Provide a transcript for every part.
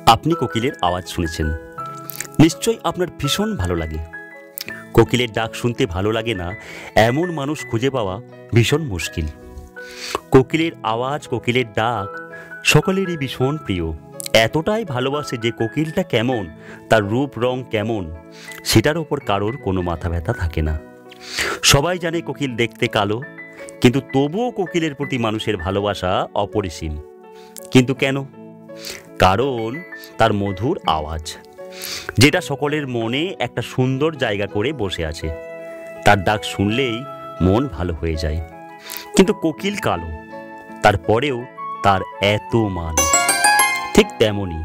আপনি কোকিলের আওয়াজ শুনেছেন, নিশ্চয়ই আপনার ভীষণ ভালো লাগে। কোকিলের ডাক শুনতে ভালো লাগে না এমন মানুষ খুঁজে পাওয়া ভীষণ মুশকিল। কোকিলের আওয়াজ, কোকিলের ডাক সকলেরই ভীষণ প্রিয়। এতটাই ভালোবাসে যে কোকিলটা কেমন, তার রূপ রং কেমন, সেটার ওপর কারোর কোনো মাথা ব্যথা থাকে না। সবাই জানে কোকিল দেখতে কালো, কিন্তু তবুও কোকিলের প্রতি মানুষের ভালোবাসা অপরিসীম। কিন্তু কেন? কারণ তার মধুর আওয়াজ, যেটা সকলের মনে একটা সুন্দর জায়গা করে বসে আছে। তার ডাক শুনলেই মন ভালো হয়ে যায়। কিন্তু কোকিল কালো, তারপরেও তার এত মান। ঠিক তেমনই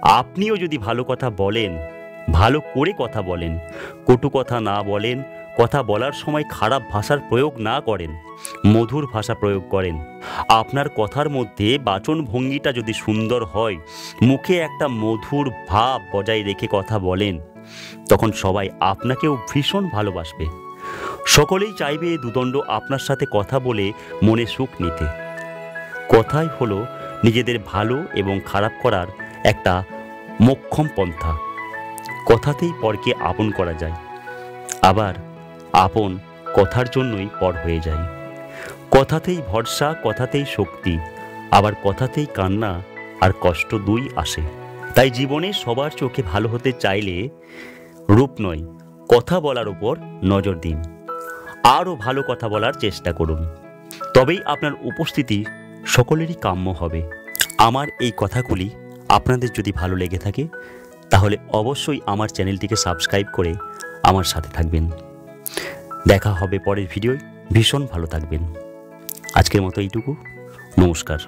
আপনিও যদি ভালো কথা বলেন, ভালো করে কথা বলেন, কটু কথা না বলেন, কথা বলার সময় খারাপ ভাষার প্রয়োগ না করেন, মধুর ভাষা প্রয়োগ করেন, আপনার কথার মধ্যে বাচনভঙ্গিটা যদি সুন্দর হয়, মুখে একটা মধুর ভাব বজায় রেখে কথা বলেন, তখন সবাই আপনাকেও ভীষণ ভালোবাসবে। সকলেই চাইবে দুদণ্ড আপনার সাথে কথা বলে মনে সুখ নিতে। কথাই হলো নিজেদের ভালো এবং খারাপ করার একটা মোক্ষম পন্থা। কথাতেই পরকে আপন করা যায়, আবার আপন কথার জন্যই পর হয়ে যায়। কথাতেই ভরসা, কথাতেই শক্তি, আবার কথাতেই কান্না আর কষ্ট দুই আসে। তাই জীবনে সবার চোখে ভালো হতে চাইলে রূপ নয়, কথা বলার উপর নজর দিন। আরও ভালো কথা বলার চেষ্টা করুন, তবেই আপনার উপস্থিতি সকলেরই কাম্য হবে। আমার এই কথাগুলি আপনাদের যদি ভালো লেগে থাকে, তাহলে অবশ্যই আমার চ্যানেলটিকে সাবস্ক্রাইব করে আমার সাথে থাকবেন। দেখা হবে পরের ভিডিওয়। ভীষণ ভালো থাকবেন। আজকের মতো এইটুকু। নমস্কার।